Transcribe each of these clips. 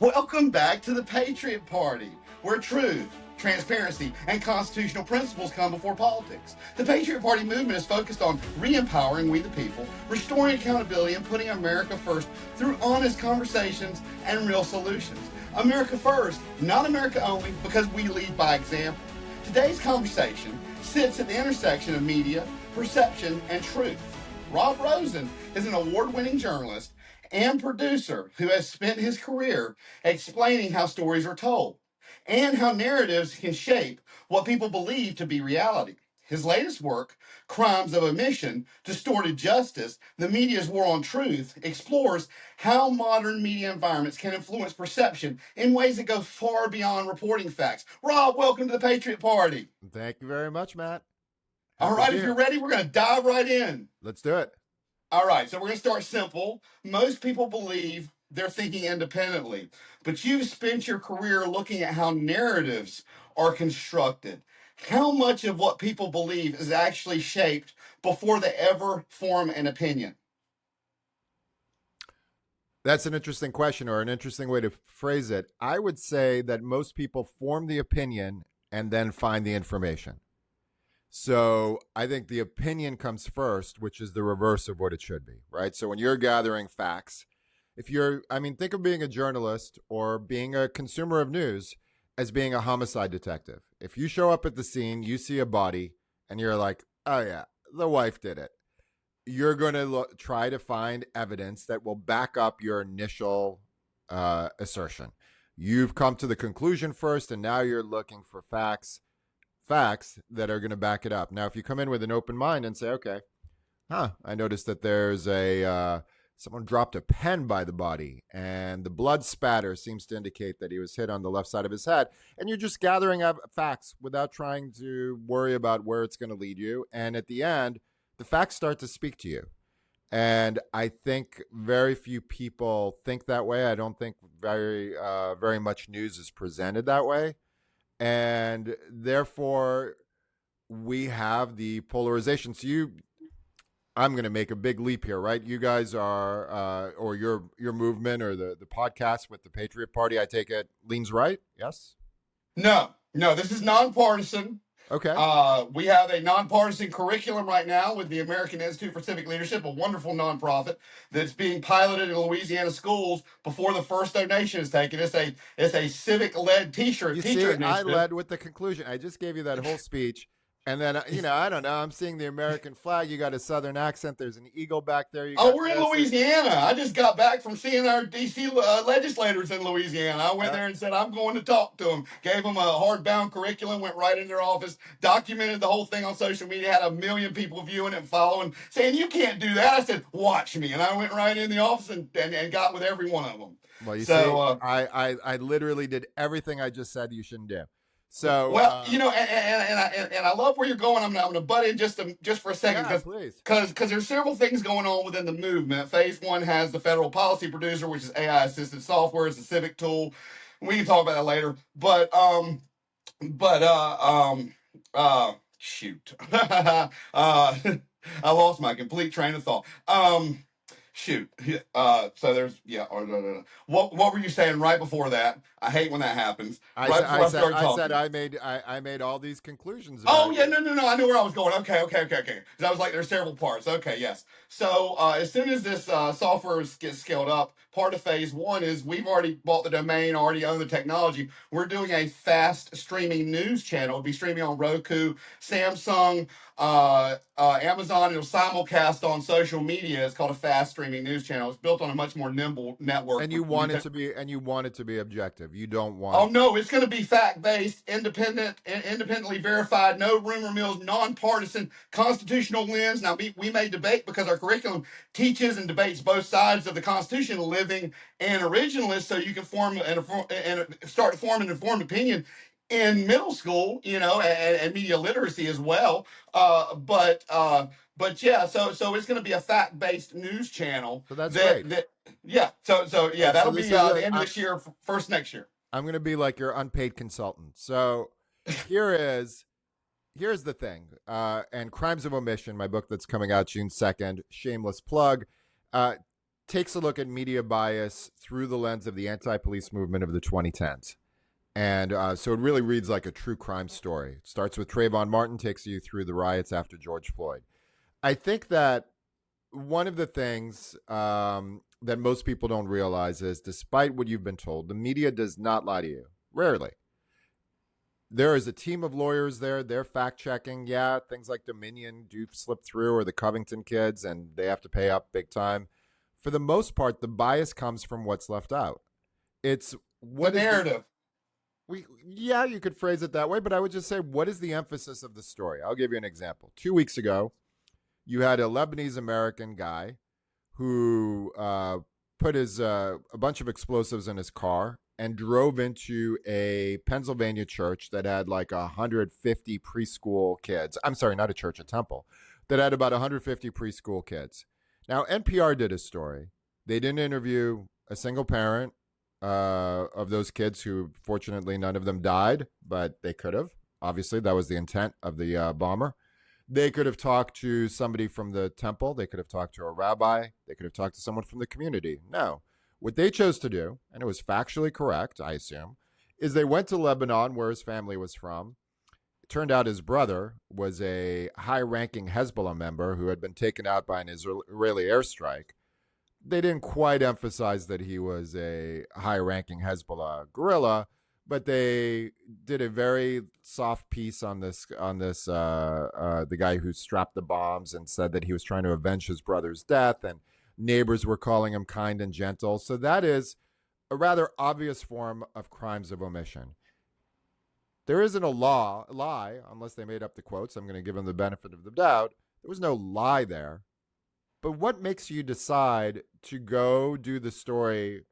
Welcome back to the Patriot Party, where truth, transparency, and constitutional principles come before politics. The Patriot Party movement is focused on re-empowering we the people, restoring accountability, and putting America first through honest conversations and real solutions. America first, not America only, because we lead by example. Today's conversation sits at the intersection of media, perception, and truth. Rob Rosen is an award-winning journalist and producer who has spent his career explaining how stories are told and how narratives can shape what people believe to be reality. His latest work, Crimes of Omission, Distorted Justice, The Media's War on Truth, explores how modern media environments can influence perception in ways that go far beyond reporting facts. Rob, welcome to the Patriot Party. Thank you very much, Matt. All Happy to right, be if you're here. ready, we're going to dive right in. Let's do it. All right, so we're going to start simple. Most people believe they're thinking independently, but you've spent your career looking at how narratives are constructed. How much of what people believe is actually shaped before they ever form an opinion? That's an interesting question or an interesting way to phrase it. I would say that most people form the opinion and then find the information. So I think the opinion comes first, which is the reverse of what it should be, right? So when you're gathering facts, think of being a journalist or being a consumer of news as being a homicide detective. If you show up at the scene, you see a body, and you're like, oh yeah, the wife did it. You're going to try to find evidence that will back up your initial assertion. You've come to the conclusion first, and now you're looking for facts that are going to back it up. Now, if you come in with an open mind and say, okay, I noticed that there's someone dropped a pen by the body and the blood spatter seems to indicate that he was hit on the left side of his head. And you're just gathering up facts without trying to worry about where it's going to lead you. And at the end, the facts start to speak to you. And I think very few people think that way. I don't think very much news is presented that way. And therefore, we have the polarization. I'm going to make a big leap here, right? You guys are, or your movement or the podcast with the Patriot Party, I take it, leans right. Yes. No, this is nonpartisan. Okay. We have a nonpartisan curriculum right now with the American Institute for Civic Leadership, a wonderful nonprofit that's being piloted in Louisiana schools before the first donation is taken. It's a civic led teacher You teacher see, I initiative. led with the conclusion. I just gave you that whole speech. And then, I don't know. I'm seeing the American flag. You got a Southern accent. There's an eagle back there. You Oh, got we're in this. Louisiana. I just got back from seeing our D.C. Legislators in Louisiana. I went Uh, there and said, I'm going to talk to them. Gave them a hardbound curriculum, went right in their office, documented the whole thing on social media, had 1 million people viewing it and following, saying, you can't do that. I said, watch me. And I went right in the office and got with every one of them. well, you see, So, I literally did everything I just said you shouldn't do. So, well, and I love where you're going. I'm going to butt in just for a second yeah, please. because there's several things going on within the movement. Phase one has the federal policy producer, which is AI assisted software, it's a civic tool. We can talk about that later. Shoot, I lost my complete train of thought. Shoot. So there's what were you saying right before that? I hate when that happens. I Right said, before I I said, start I said, talking. I made all these conclusions Oh about yeah, you. no. I knew where I was going. Okay. Because I was like, there's several parts. Okay, yes. So as soon as this software gets scaled up, part of phase one is we've already bought the domain, already own the technology. We're doing a fast streaming news channel. It'll be streaming on Roku, Samsung, Amazon. It'll simulcast on social media. It's called a fast streaming news channel. It's built on a much more nimble network. And you want it to be, objective. You don't Oh want. no, it's going to be fact-based, independently verified, no rumor mills, nonpartisan, constitutional lens. Now we may debate because our curriculum teaches and debates both sides of the Constitution, living and originalist, so you can and start to form an informed opinion in middle school, and media literacy as well. But yeah, so it's going to be a fact-based news channel So that's great. that yeah. So yeah, So that'll this be is the end of this year, first next year. I'm going to be like your unpaid consultant. So here is here's the thing. And Crimes of Omission, my book that's coming out June 2nd, shameless plug. Uh, takes a look at media bias through the lens of the anti-police movement of the 2010s. And so it really reads like a true crime story. It starts with Trayvon Martin, takes you through the riots after George Floyd. I think that one of the things that most people don't realize is, despite what you've been told, the media does not lie to you. Rarely. There is a team of lawyers there. They're fact checking. Yeah, things like Dominion do slip through, or the Covington kids, and they have to pay up big time. For the most part, the bias comes from what's left out. It's what the narrative. Yeah, you could phrase it that way, but I would just say, what is the emphasis of the story? I'll give you an example. 2 weeks ago, you had a Lebanese American guy who put a bunch of explosives in his car and drove into a Pennsylvania church that had like 150 preschool kids. I'm sorry, not a church, a temple that had about 150 preschool kids. Now, NPR did a story. They didn't interview a single parent of those kids, who fortunately none of them died, but they could have. Obviously, that was the intent of the bomber. They could have talked to somebody from the temple. They could have talked to a rabbi. They could have talked to someone from the community. No. What they chose to do, and it was factually correct, I assume, is they went to Lebanon, where his family was from. It turned out his brother was a high-ranking Hezbollah member who had been taken out by an Israeli airstrike. They didn't quite emphasize that he was a high-ranking Hezbollah guerrilla, but they did a very soft piece on the guy who strapped the bombs, and said that he was trying to avenge his brother's death, and neighbors were calling him kind and gentle. So that is a rather obvious form of crimes of omission. There isn't a lie, unless they made up the quotes. I'm going to give them the benefit of the doubt. There was no lie there. But what makes you decide to go do the story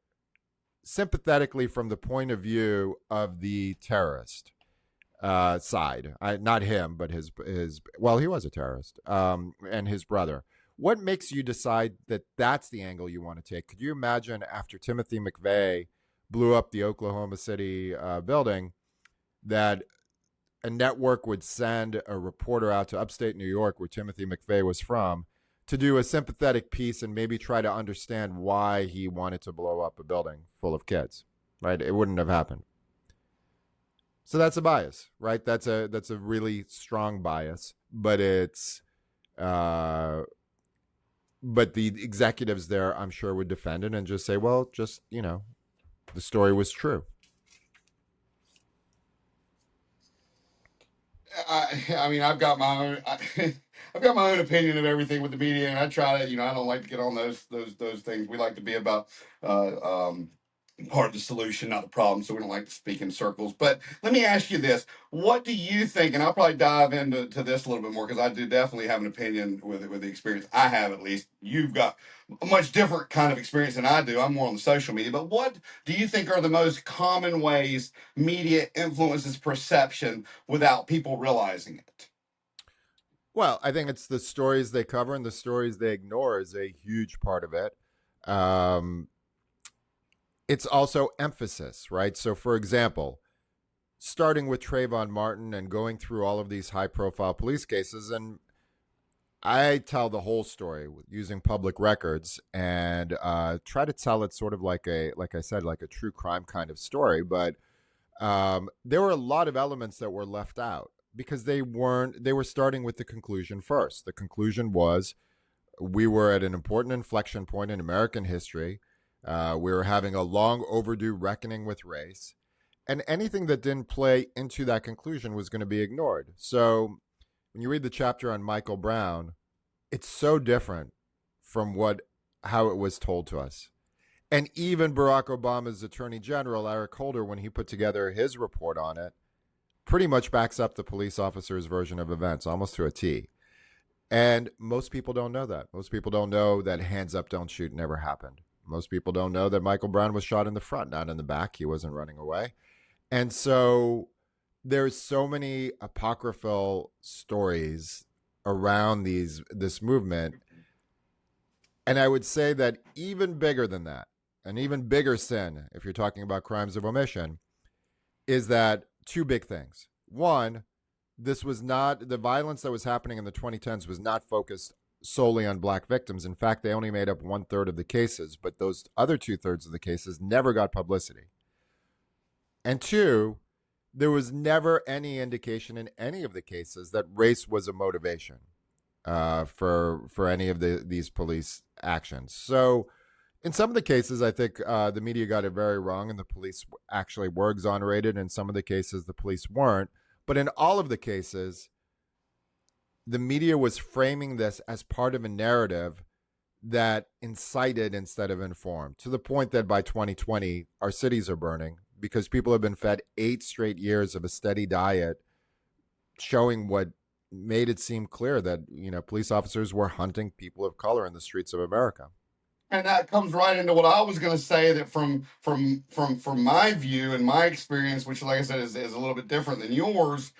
sympathetically from the point of view of the terrorist side? Not him, but his well, he was a terrorist, and his brother. What makes you decide that that's the angle you want to take? Could you imagine, after Timothy McVeigh blew up the Oklahoma City building, that a network would send a reporter out to upstate New York, where Timothy McVeigh was from, to do a sympathetic piece and maybe try to understand why he wanted to blow up a building full of kids, right? It wouldn't have happened. So that's a bias, right? That's a really strong bias, but but the executives there, I'm sure, would defend it and just say, well, just, the story was true. I mean, I've got my own. I've got my own opinion of everything with the media, and I try to. I don't like to get on those things. We like to be about part of the solution, not the problem. So we don't like to speak in circles. But let me ask you this: what do you think? And I'll probably dive into this a little bit more, because I do definitely have an opinion with the experience I have. At least you've got a much different kind of experience than I do. I'm more on the social media. But what do you think are the most common ways media influences perception without people realizing it? Well, I think it's the stories they cover and the stories they ignore is a huge part of it. It's also emphasis, right? So, for example, starting with Trayvon Martin and going through all of these high-profile police cases, and I tell the whole story using public records and try to tell it sort of like I said, like a true crime kind of story. But there were a lot of elements that were left out, because they were starting with the conclusion first. The conclusion was, we were at an important inflection point in American history. We were having a long overdue reckoning with race, and anything that didn't play into that conclusion was going to be ignored. So when you read the chapter on Michael Brown, it's so different from how it was told to us. And even Barack Obama's Attorney General, Eric Holder, when he put together his report on it, pretty much backs up the police officer's version of events, almost to a T. And most people don't know that. Most people don't know that hands up, don't shoot never happened. Most people don't know that Michael Brown was shot in the front, not in the back. He wasn't running away. And so there's so many apocryphal stories around this movement. And I would say that even bigger than that, an even bigger sin, if you're talking about crimes of omission, is that two big things. One, the violence that was happening in the 2010s was not focused solely on black victims. In fact, they only made up 1/3 of the cases, but those other 2/3 of the cases never got publicity. And two, there was never any indication in any of the cases that race was a motivation for any of these police actions. So, in some of the cases, I think the media got it very wrong, and the police actually were exonerated. In some of the cases, the police weren't. But in all of the cases, the media was framing this as part of a narrative that incited instead of informed, to the point that by 2020, our cities are burning because people have been fed 8 straight years of a steady diet, showing what made it seem clear that, police officers were hunting people of color in the streets of America. And that comes right into what I was going to say, that from my view and my experience, which, like I said, is a little bit different than yours.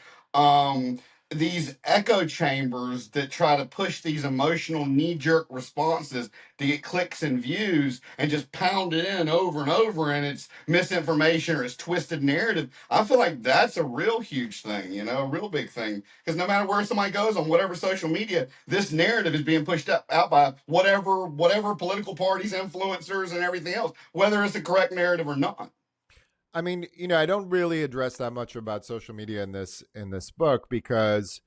These echo chambers that try to push these emotional knee-jerk responses to get clicks and views and just pound it in over and over, and it's misinformation or it's twisted narrative. I feel like that's a real huge thing, a real big thing. Because no matter where somebody goes on whatever social media, this narrative is being pushed out by whatever political parties, influencers, and everything else, whether it's the correct narrative or not. I mean, I don't really address that much about social media in this book because,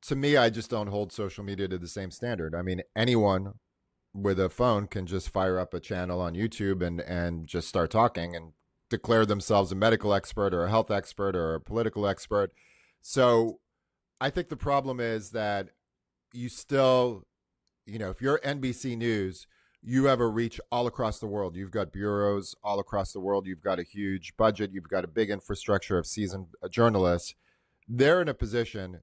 to me, I just don't hold social media to the same standard. I mean, anyone with a phone can just fire up a channel on YouTube and just start talking and declare themselves a medical expert or a health expert or a political expert. So I think the problem is that you still, if you're NBC News, you have a reach all across the world. You've got bureaus all across the world. You've got a huge budget. You've got a big infrastructure of seasoned journalists. They're in a position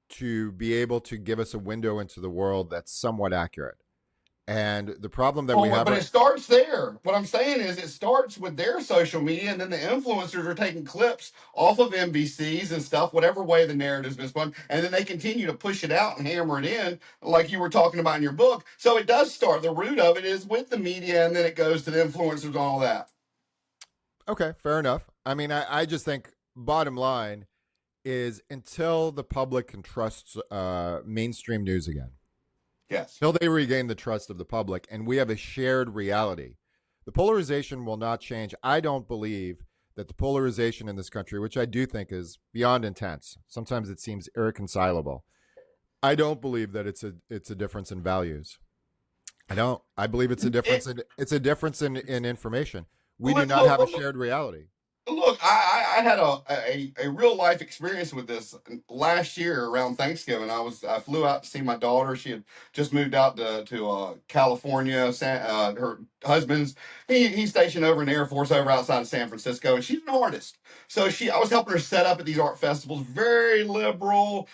to be able to give us a window into the world that's somewhat accurate. And the problem that we have... But it starts there. What I'm saying is it starts with their social media, and then the influencers are taking clips off of NBCs and stuff, whatever way the narrative's been spun, and then they continue to push it out and hammer it in, like you were talking about in your book. So it does start. The root of it is with the media, and then it goes to the influencers and all that. Okay, fair enough. I mean, I just think bottom line is until the public can trust mainstream news again, yes, till they regain the trust of the public, and we have a shared reality, the polarization will not change. I don't believe that the polarization in this country, which I do think is beyond intense, sometimes it seems irreconcilable. I don't believe that it's a difference in values. I don't. I believe it's a difference. It's a difference in information. We do not have a shared reality. Look, I had a real life experience with this last year around Thanksgiving. I flew out to see my daughter. She had just moved out to California. Her husband's he's stationed over in the Air Force over outside of San Francisco, and she's an artist. So I was helping her set up at these art festivals. Very liberal,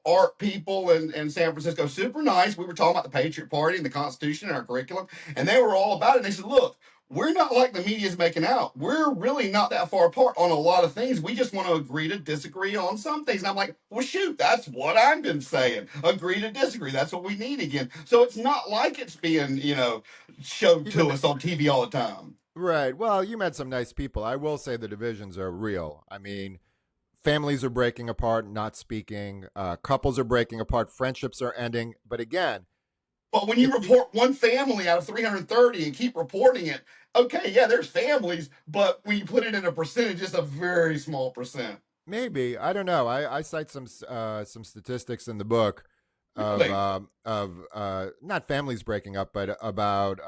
art people in San Francisco. Super nice. We were talking about the Patriot Party and the Constitution and our curriculum, and they were all about it. And they said, "Look, we're not like the media's making out. We're really not that far apart on a lot of things. We just want to agree to disagree on some things." And I'm like, well, shoot, that's what I've been saying. Agree to disagree. That's what we need again. So it's not like it's being, showed to us on TV all the time. Right. Well, you met some nice people. I will say the divisions are real. I mean, families are breaking apart, not speaking. Couples are breaking apart. Friendships are ending. But again, but when you report one family out of 330 and keep reporting it, okay, yeah, there's families, but when you put it in a percentage, it's a very small percent. Maybe. I don't know. I cite some statistics in the book of Really? not families breaking up, but about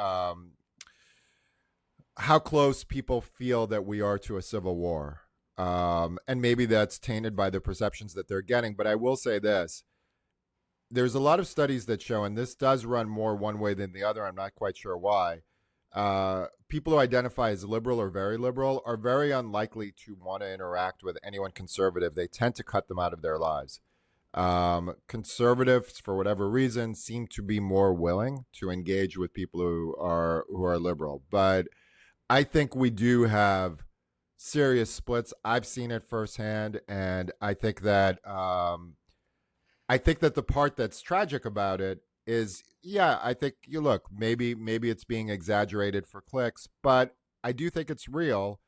how close people feel that we are to a civil war. And maybe that's tainted by the perceptions that they're getting. But I will say this. There's a lot of studies that show, and this does run more one way than the other, I'm not quite sure why, people who identify as liberal or very liberal are very unlikely to want to interact with anyone conservative. They tend to cut them out of their lives. Conservatives, for whatever reason, seem to be more willing to engage with people who are liberal. But I think we do have serious splits. I've seen it firsthand, and I think that the part that's tragic about it is, yeah, I think maybe it's being exaggerated for clicks, but I do think it's real.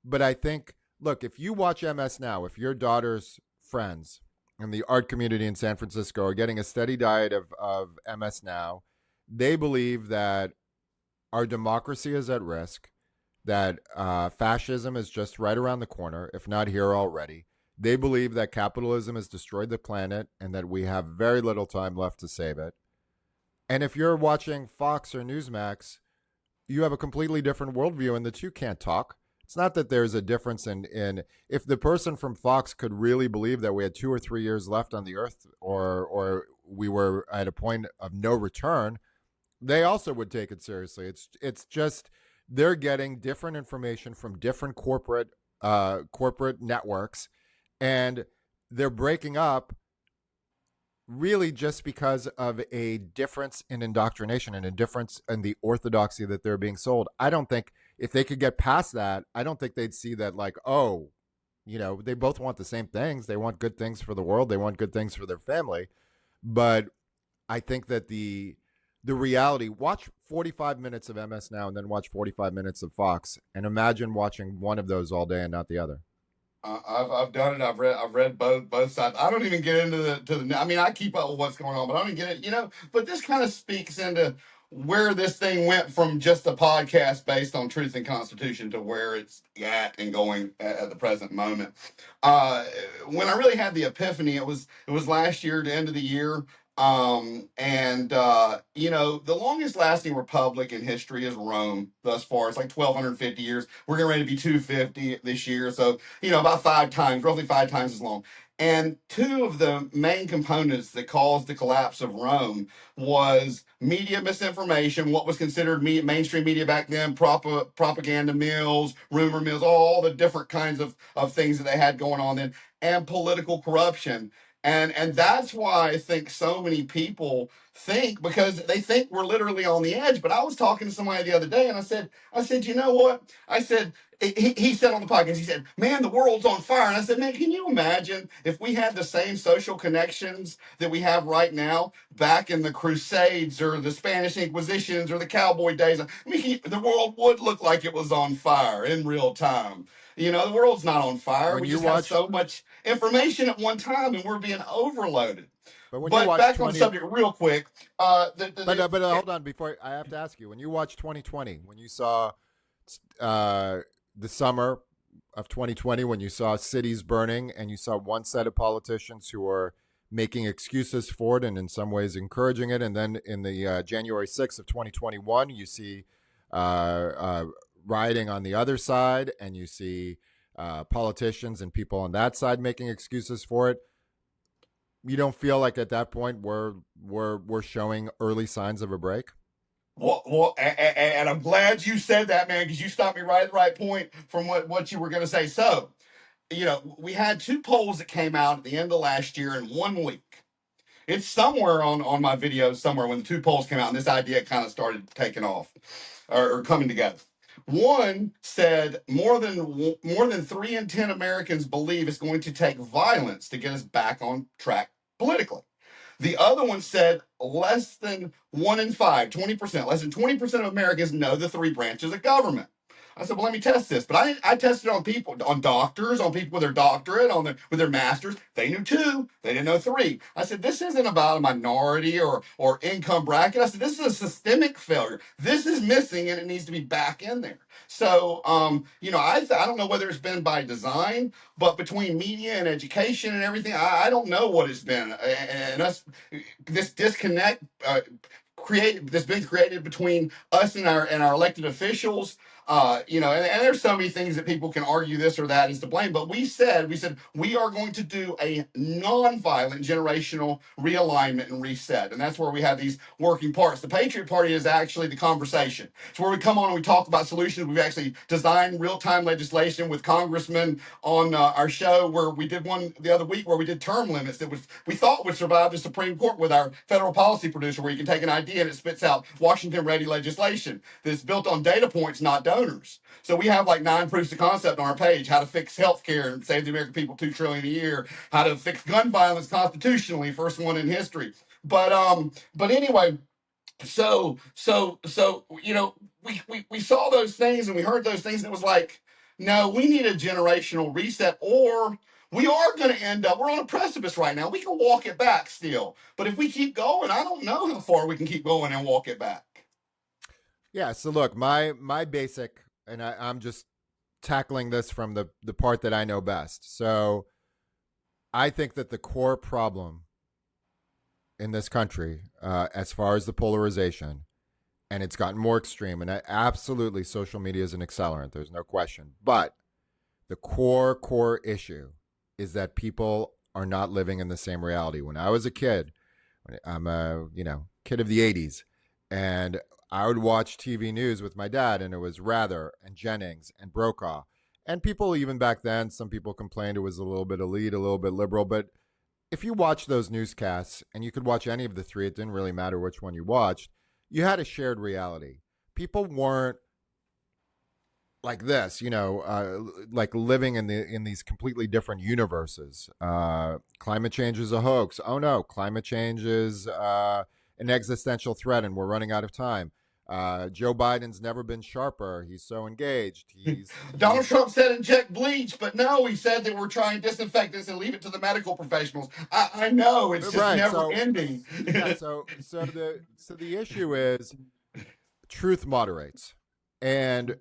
But I think, look, if you watch MS Now, if your daughter's friends and the art community in San Francisco are getting a steady diet of MS now. They believe that our democracy is at risk, that fascism is just right around the corner, if not here already. They believe that capitalism has destroyed the planet and that we have very little time left to save it. And if you're watching Fox or Newsmax, you have a completely different worldview, and the two can't talk. It's not that there's a difference in if the person from Fox could really believe that we had 2 or 3 years left on the earth, or we were at a point of no return, they also would take it seriously. It's just they're getting different information from different corporate networks, and they're breaking up really just because of a difference in indoctrination and a difference in the orthodoxy that they're being sold. I don't think if they could get past that, I don't think they'd see that like, oh, they both want the same things. They want good things for the world. They want good things for their family. But I think that the reality, watch 45 minutes of MS Now and then watch 45 minutes of Fox, and imagine watching one of those all day and not the other. I've done it. I've read both sides. I don't even get into the. I mean, I keep up with what's going on, but I don't even get it. But this kind of speaks into where this thing went from just a podcast based on truth and constitution to where it's at and going at the present moment. When I really had the epiphany, it was last year, the end of the year. The longest lasting republic in history is Rome thus far. It's like 1250 years. We're getting ready to be 250 this year. So, about 5 times, roughly 5 times as long. And two of the main components that caused the collapse of Rome was media misinformation, what was considered mainstream media back then, propaganda mills, rumor mills, all the different kinds of things that they had going on then, and political corruption. And that's why I think so many people think, because they think we're literally on the edge. But I was talking to somebody the other day, and I said, you know what? I said, he said on the podcast, he said, man, the world's on fire. And I said, man, can you imagine if we had the same social connections that we have right now back in the Crusades or the Spanish Inquisitions or the cowboy days? I mean, the world would look like it was on fire in real time. The world's not on fire. When We you just have watch, so much information at one time, and we're being overloaded. but when you But watch back on 20, subject real quick. but hold on, before I have to ask you, when you watch 2020, when you saw the summer of 2020, when you saw cities burning and you saw one set of politicians who are making excuses for it and in some ways encouraging it, and then in the January 6th of 2021, you see rioting on the other side, and you see politicians and people on that side making excuses for it. You don't feel like at that point we're showing early signs of a break? And I'm glad you said that, man, because you stopped me right at the right point from what you were going to say. So, we had 2 polls that came out at the end of last year in 1 week. It's somewhere on my videos somewhere when the 2 polls came out and this idea kind of started taking off or coming together. One said more than 3 in 10 Americans believe it's going to take violence to get us back on track politically. The other one said less than 1 in 5, 20%, less than 20% of Americans know the 3 branches of government. I said, well, let me test this. But I tested on people, on doctors, on people with their doctorate, with their masters. They knew 2. They didn't know 3. I said, this isn't about a minority or income bracket. I said, this is a systemic failure. This is missing, and it needs to be back in there. So, I don't know whether it's been by design, but between media and education and everything, I don't know what it's been. And this disconnect that's been created between us and our elected officials. And there's so many things that people can argue this or that is to blame, but we said we are going to do a non-violent generational realignment and reset, and that's where we have these working parts. The Patriot Party is actually the conversation. It's where we come on and we talk about solutions. We've actually designed real-time legislation with congressmen on our show, where we did one the other week where we did term limits that we thought would survive the Supreme Court with our federal policy producer, where you can take an idea and it spits out Washington-ready legislation that's built on data points, not donors. So we have like 9 proofs of concept on our page: how to fix healthcare and save the American people $2 trillion a year, how to fix gun violence constitutionally, first one in history. But anyway, so we saw those things and we heard those things, and it was like, no, we need a generational reset, or We are going to end up, we're on a precipice right now. We can walk it back still. But if we keep going, I don't know how far we can keep going and walk it back. Yeah. So look, my basic, and I'm just tackling this from the part that I know best. So I think that the core problem in this country, as far as the polarization, and it's gotten more extreme, and absolutely social media is an accelerant. There's no question. But the core issue is that people are not living in the same reality. When I was a kid, I'm a kid of the '80s, and I would watch TV news with my dad, and it was Rather and Jennings and Brokaw, and people even back then. Some people complained it was a little bit elite, a little bit liberal, but if you watch those newscasts, and you could watch any of the three, it didn't really matter which one you watched. You had a shared reality. People weren't like this, like living in these completely different universes. Climate change is a hoax. Oh no, climate change is an existential threat, and we're running out of time. Joe Biden's never been sharper. He's so engaged. Donald Trump said inject bleach, but no, he said that we're trying to disinfect this and leave it to the medical professionals. I know it's just right. never So ending. yeah. So the issue is truth moderates, and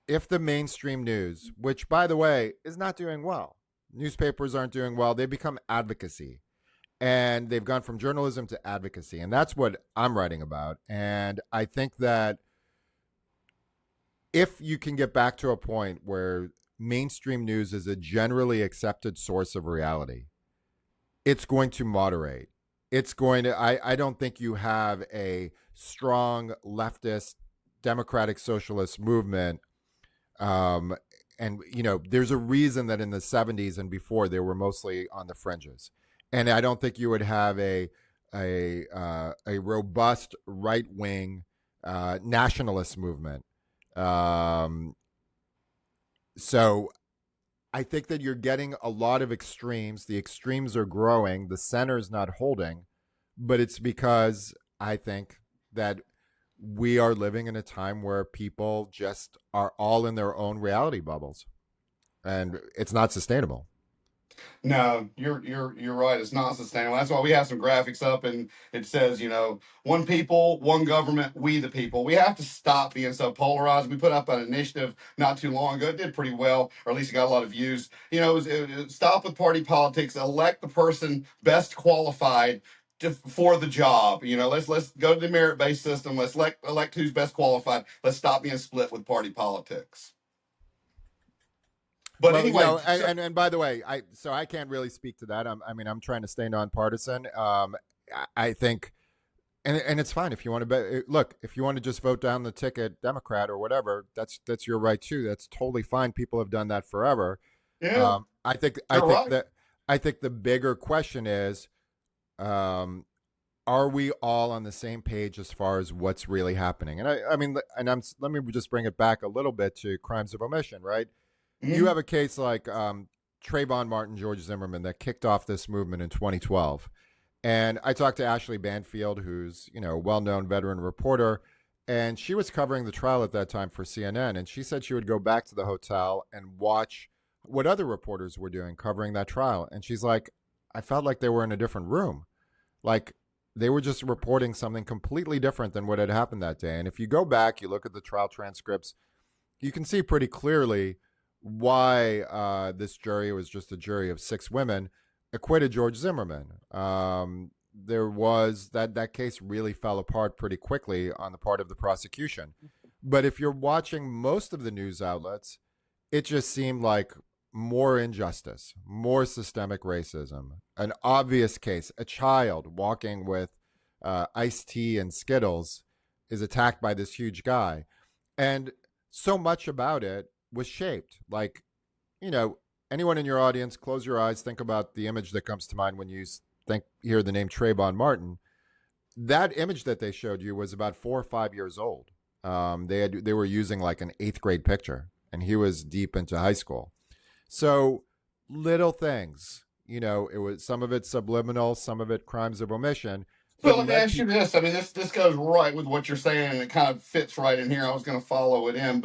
if the mainstream news, which by the way is not doing well, newspapers aren't doing well, they become advocacy. And they've gone from journalism to advocacy. And that's what I'm writing about. And I think that if you can get back to a point where mainstream news is a generally accepted source of reality, it's going to moderate. It's going to, I don't think you have a strong leftist, democratic socialist movement. And there's a reason that in the 70s and before they were mostly on the fringes. And I don't think you would have a robust right wing nationalist movement. So I think that you're getting a lot of extremes. The extremes are growing. The center's not holding, but it's because I think that we are living in a time where people just are all in their own reality bubbles, and it's not sustainable. No, you're right. It's not sustainable. That's why we have some graphics up, and it says, one people, one government, we the people. We have to stop being so polarized. We put up an initiative not too long ago. It did pretty well, or at least it got a lot of views. Stop with party politics. Elect the person best qualified for the job. Let's go to the merit-based system. Let's elect who's best qualified. Let's stop being split with party politics. But Well, anyway, and by the way, I can't really speak to that. I'm trying to stay nonpartisan. I think, and it's fine if you want to look, if you want to just vote down the ticket Democrat or whatever, that's your right too. That's totally fine. People have done that forever. yeah, I think the bigger question is, are we all on the same page as far as what's really happening? And let me just bring it back a little bit to crimes of omission, right? You have a case like Trayvon Martin, George Zimmerman, that kicked off this movement in 2012. And I talked to Ashley Banfield, who's a well-known veteran reporter, and she was covering the trial at that time for CNN. And she said she would go back to the hotel and watch what other reporters were doing covering that trial. And she's like, I felt like they were in a different room. Like they were just reporting something completely different than what had happened that day. And if you go back, you look at the trial transcripts, you can see pretty clearly why this jury was just a jury of 6 women acquitted George Zimmerman. There was that case really fell apart pretty quickly on the part of the prosecution. But if you're watching most of the news outlets, it just seemed like more injustice, more systemic racism, an obvious case. A child walking with iced tea and Skittles is attacked by this huge guy. And so much about it was shaped. Like, anyone in your audience, close your eyes, think about the image that comes to mind when you hear the name Trayvon Martin. That image that they showed you was about 4 or 5 years old. They were using like an 8th grade picture, and he was deep into high school. So little things, it was some of it subliminal, some of it crimes of omission. So let me ask you this. I mean, this goes right with what you're saying, and it kind of fits right in here. I was going to follow it in,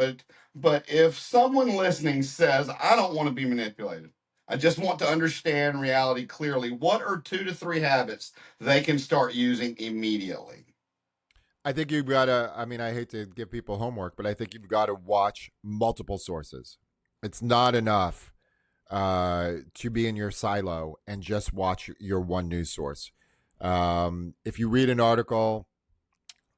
but if someone listening says, "I don't want to be manipulated. I just want to understand reality clearly. What are 2 to 3 habits they can start using immediately? I think you've got to, I mean, I hate to give people homework, but I think you've got to watch multiple sources. It's not enough to be in your silo and just watch your one news source. If you read an article,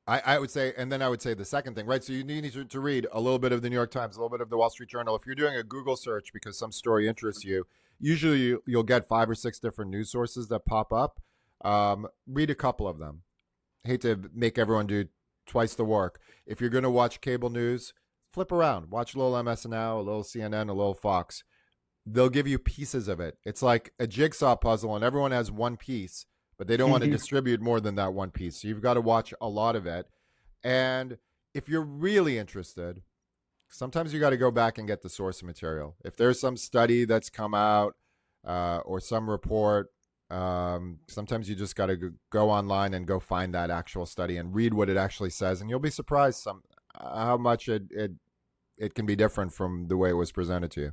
I would say, and then I would say the second thing, right? So you need to read a little bit of the New York Times, a little bit of the Wall Street Journal. If you're doing a Google search because some story interests you, usually you'll get 5 or 6 different news sources that pop up. Read a couple of them. Hate to make everyone do twice the work. If you're going to watch cable news, flip around. Watch a little MS Now, a little CNN, a little Fox. They'll give you pieces of it. It's like a jigsaw puzzle, and everyone has one piece, but they don't want to distribute more than that one piece. So you've got to watch a lot of it. And if you're really interested, sometimes you got to go back and get the source material. If there's some study that's come out or some report, sometimes you just got to go online and go find that actual study and read what it actually says, and you'll be surprised how much it can be different from the way it was presented to you.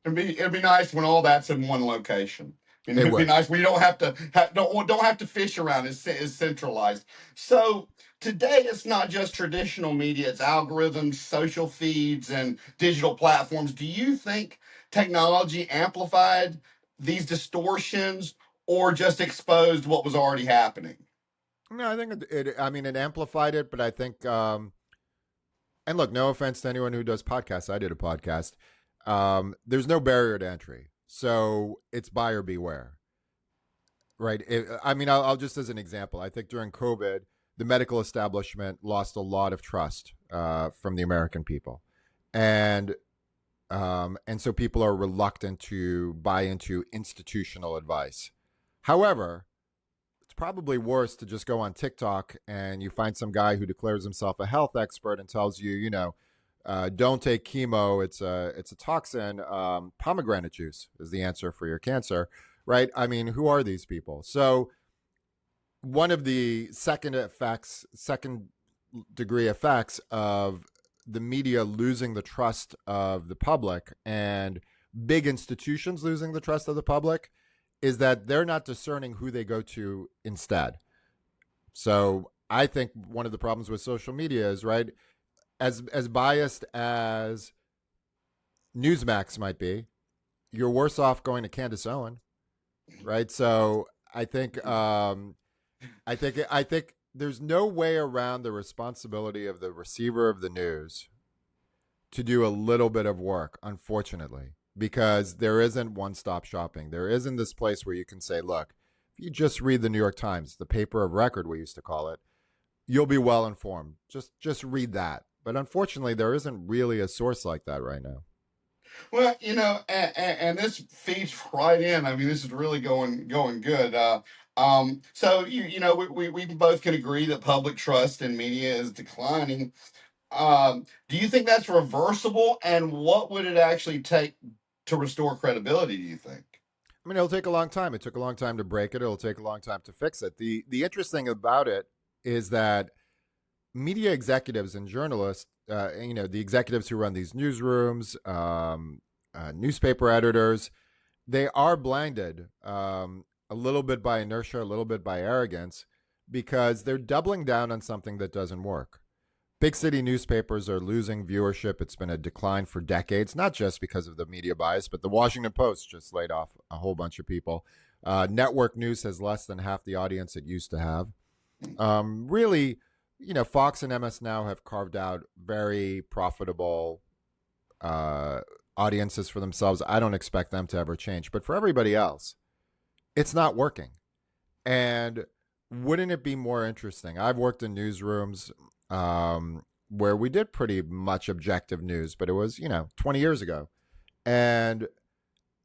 It'd be nice when all that's in one location. It'd be would. nice when you don't have to don't have to fish around. It's centralized. So today it's not just traditional media; it's algorithms, social feeds, and digital platforms. Do you think technology amplified these distortions, or just exposed what was already happening? No, I think I mean, it amplified it, but I think, and look, no offense to anyone who does podcasts. I did a podcast. There's no barrier to entry. So it's buyer beware, right? I mean, I'll just as an example, I think during COVID, the medical establishment lost a lot of trust from the American people. And so people are reluctant to buy into institutional advice. However, it's probably worse to just go on TikTok and you find some guy who declares himself a health expert and tells you, don't take chemo. It's a toxin. Pomegranate juice is the answer for your cancer, right? I mean, who are these people? So one of the second degree effects of the media losing the trust of the public and big institutions losing the trust of the public is that they're not discerning who they go to instead. So I think one of the problems with social media is, right, as biased as Newsmax might be, you're worse off going to Candace Owen, right? So I think there's no way around the responsibility of the receiver of the news to do a little bit of work, unfortunately, because there isn't one-stop shopping. There isn't this place where you can say, look, if you just read the New York Times, the paper of record, we used to call it, you'll be well informed. Just read that. But unfortunately, there isn't really a source like that right now. Well, and this feeds right in. I mean, this is really going good. So we both can agree that public trust in media is declining. Do you think that's reversible? And what would it actually take to restore credibility, do you think? I mean, it'll take a long time. It took a long time to break it. It'll take a long time to fix it. The interesting about it is that media executives and journalists, the executives who run these newsrooms, newspaper editors, they are blinded a little bit by inertia, a little bit by arrogance, because they're doubling down on something that doesn't work. Big city newspapers are losing viewership. It's been a decline for decades, not just because of the media bias, but the Washington Post just laid off a whole bunch of people. Network news has less than half the audience it used to have. Really, Fox and MS Now have carved out very profitable audiences for themselves. I don't expect them to ever change. But for everybody else, it's not working. And wouldn't it be more interesting? I've worked in newsrooms where we did pretty much objective news, but it was, 20 years ago. And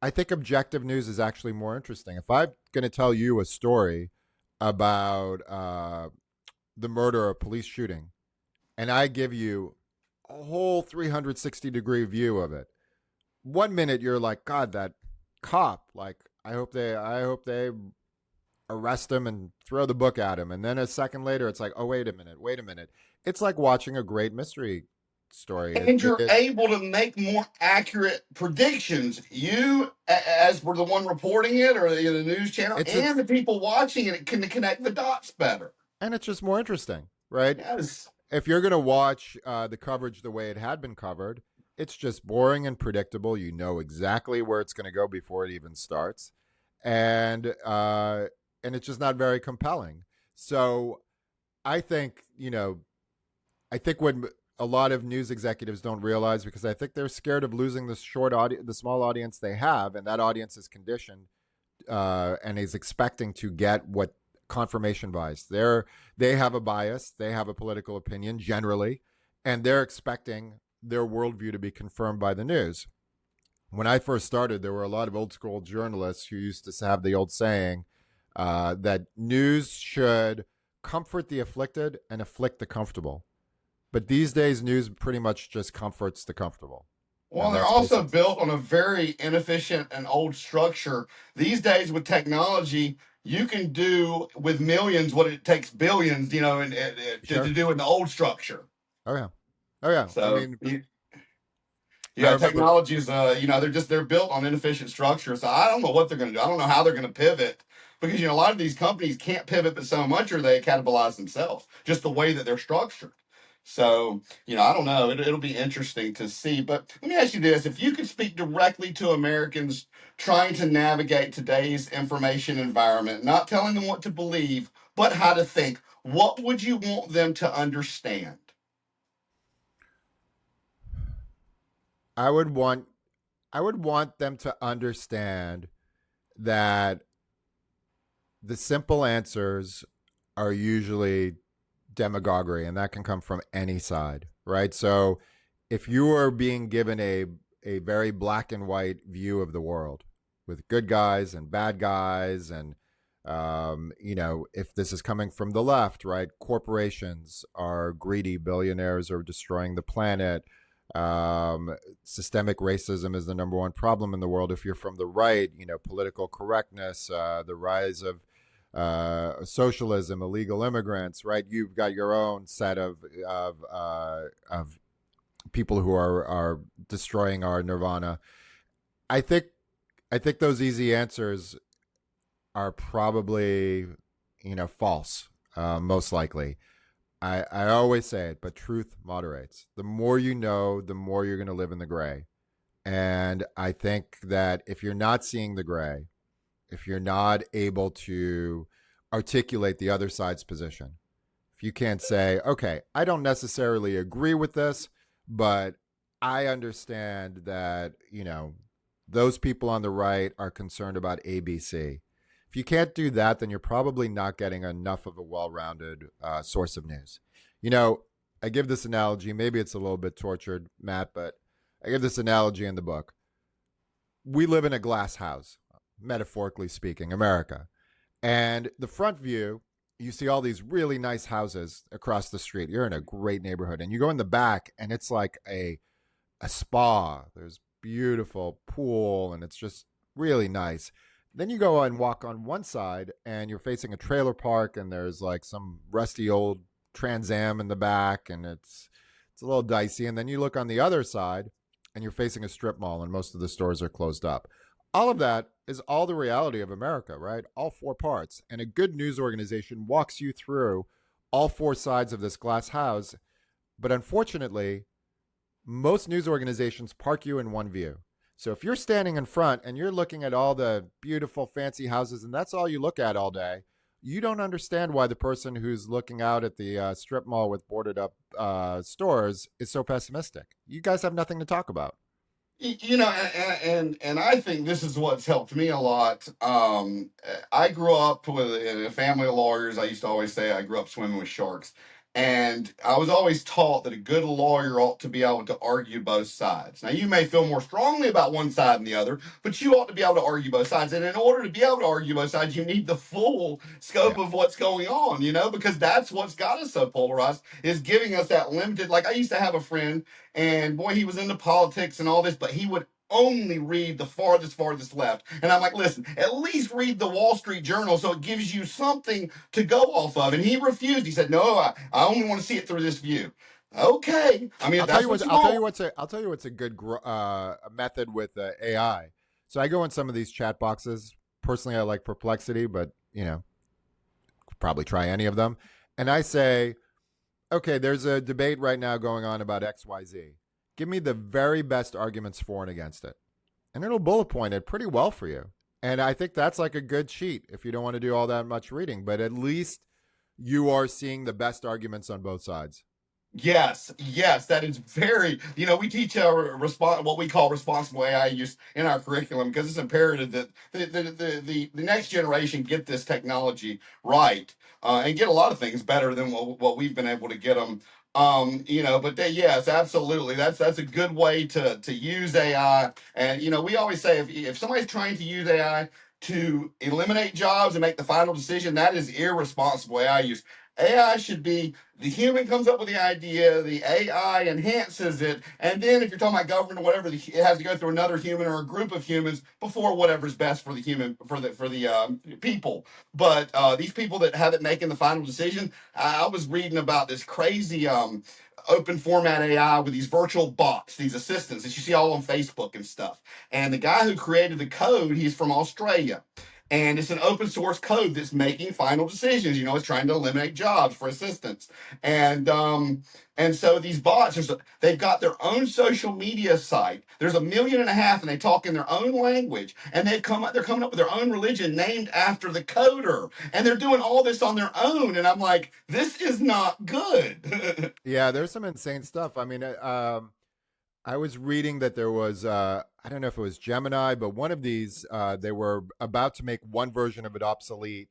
I think objective news is actually more interesting. If I'm going to tell you a story about the murder or police shooting, and I give you a whole 360-degree view of it, 1 minute you're like, God, that cop, like, I hope they arrest him and throw the book at him. And then a second later, it's like, oh, wait a minute. It's like watching a great mystery story. And you're able to make more accurate predictions. You, as for the one reporting it or the news channel, it's and it's the people watching it can connect the dots better. and it's just more interesting, right? Yes. If you're going to watch the coverage the way it had been covered, it's just boring and predictable. You know exactly where it's going to go before it even starts, and it's just not very compelling. So I think I think what a lot of news executives don't realize, because I think they're scared of losing the the small audience they have, and that audience is conditioned and is expecting to get what confirmation bias. They have a bias, they have a political opinion generally, and they're expecting their worldview to be confirmed by the news. When I first started, there were a lot of old school journalists who used to have the old saying that news should comfort the afflicted and afflict the comfortable. But these days, news pretty much just comforts the comfortable. Well, And they're that's also basically built on a very inefficient and old structure. These days, with technology, you can do with millions what it takes billions, to sure. do in the old structure. Oh yeah. Oh yeah. I So, mean, I yeah, remember. technology is, they're built on inefficient structure. So I don't know what they're going to do. I don't know how they're going to pivot because a lot of these companies can't pivot but so much, or they cannibalize themselves. Just the way that they're structured. So, I don't know. It'll be interesting to see. But let me ask you this: if you could speak directly to Americans trying to navigate today's information environment, not telling them what to believe, but how to think, what would you want them to understand? I would want I would want them to understand that the simple answers are usually demagoguery, and that can come from any side, right? So if you are being given a very black and white view of the world with good guys and bad guys, and if this is coming from the left, right? Corporations are greedy, billionaires are destroying the planet. Systemic racism is the number one problem in the world. If you're from the right, political correctness, the rise of socialism, illegal immigrants, right? You've got your own set of people who are destroying our nirvana. I think I think those easy answers are probably false, most likely. I always say it, but truth moderates. The more you know, the more you're going to live in the gray. And I think that if you're not seeing the gray, if you're not able to articulate the other side's position, if you can't say, okay, I don't necessarily agree with this, but I understand that, those people on the right are concerned about ABC. If you can't do that, then you're probably not getting enough of a well rounded source of news. I give this analogy, maybe it's a little bit tortured, Matt, but I give this analogy in the book. We live in a glass house, metaphorically speaking, America. And the front view, you see all these really nice houses across the street. You're in a great neighborhood. And you go in the back, and it's like a spa. There's beautiful pool, and it's just really nice. Then you go and walk on one side, and you're facing a trailer park, and there's like some rusty old Trans Am in the back, and it's a little dicey. And then you look on the other side, and you're facing a strip mall, and most of the stores are closed up. All of that is all the reality of America, right? All four parts. And a good news organization walks you through all four sides of this glass house. But unfortunately, most news organizations park you in one view. So if you're standing in front and you're looking at all the beautiful, fancy houses, and that's all you look at all day, you don't understand why the person who's looking out at the strip mall with boarded up stores is so pessimistic. You guys have nothing to talk about. And I think this is what's helped me a lot. I grew up in a family of lawyers. I used to always say I grew up swimming with sharks. And I was always taught that a good lawyer ought to be able to argue both sides. Now, you may feel more strongly about one side than the other, but you ought to be able to argue both sides. And in order to be able to argue both sides, you need the full Yeah. scope of what's going on, because that's what's got us so polarized, is giving us that limited. Like, I used to have a friend, and boy, he was into politics and all this, but he would only read the farthest left. And I'm like, listen, at least read the Wall Street Journal so it gives you something to go off of. And he refused. He said, no, I only want to see it through this view. Okay. I mean, if that's what you want. I'll tell you what's a good method with AI. So I go in some of these chat boxes. Personally, I like Perplexity, but probably try any of them. And I say, okay, there's a debate right now going on about X, Y, Z. Give me the very best arguments for and against it, and it'll bullet point it pretty well for you. And I think that's like a good cheat if you don't want to do all that much reading, but at least you are seeing the best arguments on both sides. Yes, that is very, we teach our what we call responsible AI use in our curriculum because it's imperative that the next generation get this technology right and get a lot of things better than what we've been able to get them. But yes, absolutely. That's a good way to use AI. And, we always say if somebody's trying to use AI to eliminate jobs and make the final decision, that is irresponsible AI use. AI should be the human comes up with the idea, the AI enhances it, and then if you're talking about government or whatever, it has to go through another human or a group of humans before whatever's best for the human for the people. But these people that have it making the final decision, I was reading about this crazy open format AI with these virtual bots, these assistants that you see all on Facebook and stuff. And the guy who created the code, he's from Australia. And it's an open source code that's making final decisions. It's trying to eliminate jobs for assistants. And so these bots, they've got their own social media site. There's 1.5 million, and they talk in their own language. And they're coming up with their own religion named after the coder. And they're doing all this on their own. And I'm like, this is not good. Yeah, there's some insane stuff. I mean, I was reading that there was, I don't know if it was Gemini, but one of these, they were about to make one version of it obsolete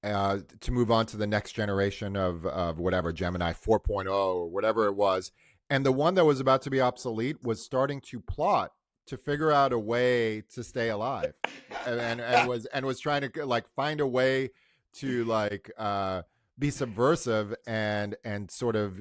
to move on to the next generation of whatever, Gemini 4.0 or whatever it was. And the one that was about to be obsolete was starting to plot to figure out a way to stay alive and was trying to like find a way to like be subversive and sort of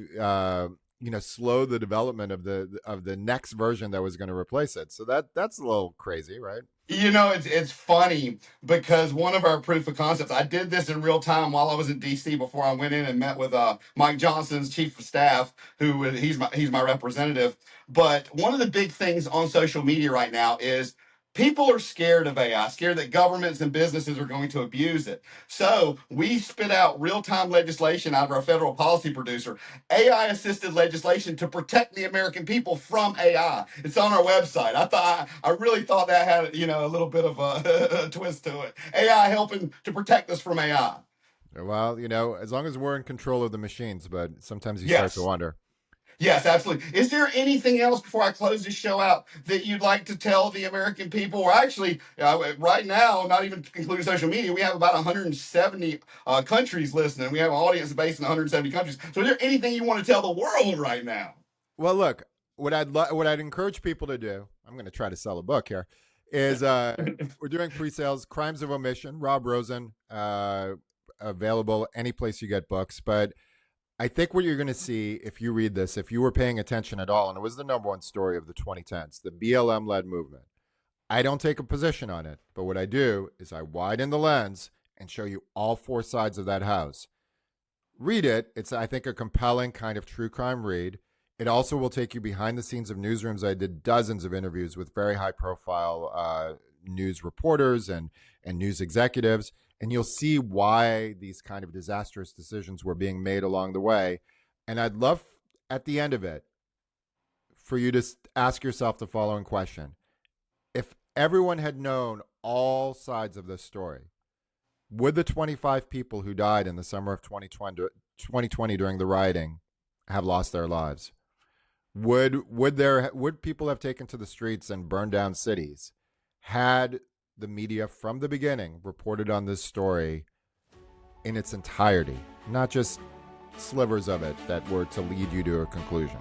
slow the development of the next version that was going to replace it. So that's a little crazy, right? It's funny because one of our proof of concepts, I did this in real time while I was in DC before I went in and met with Mike Johnson's chief of staff, who he's my representative. But one of the big things on social media right now is people are scared of AI, scared that governments and businesses are going to abuse it. So we spit out real-time legislation out of our federal policy producer, AI-assisted legislation to protect the American people from AI. It's on our website. I really thought that had a little bit of a twist to it. AI helping to protect us from AI. Well, as long as we're in control of the machines, but sometimes you start Yes. to wonder. Yes, absolutely. Is there anything else before I close this show out that you'd like to tell the American people? Or actually, right now, not even including social media, we have about 170 countries listening. We have an audience based in 170 countries. So is there anything you want to tell the world right now? Well, look, what I'd encourage people to do, I'm going to try to sell a book here, is we're doing pre-sales, Crimes of Omission, Rob Rosen, available any place you get books. But I think what you're going to see if you read this, if you were paying attention at all, and it was the number one story of the 2010s, the BLM-led movement. I don't take a position on it, but what I do is I widen the lens and show you all four sides of that house. Read it. It's, I think, a compelling kind of true crime read. It also will take you behind the scenes of newsrooms. I did dozens of interviews with very high-profile news reporters and news executives, and you'll see why these kind of disastrous decisions were being made along the way. And I'd love, at the end of it, for you to ask yourself the following question. If everyone had known all sides of this story, would the 25 people who died in the summer of 2020 during the rioting have lost their lives? Would people have taken to the streets and burned down cities had the media from the beginning reported on this story in its entirety, not just slivers of it that were to lead you to a conclusion?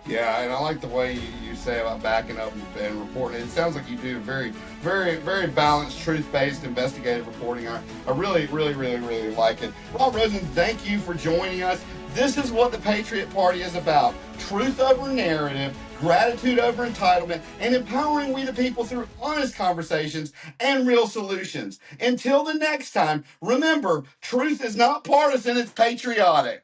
Yeah, and I like the way you say about backing up and reporting. It sounds like you do very, very, very balanced, truth-based, investigative reporting. I really, really, really, really like it. Rob Rosen, thank you for joining us. This is what the Patriot Party is about. Truth over narrative, gratitude over entitlement, and empowering we the people through honest conversations and real solutions. Until the next time, remember, truth is not partisan, it's patriotic.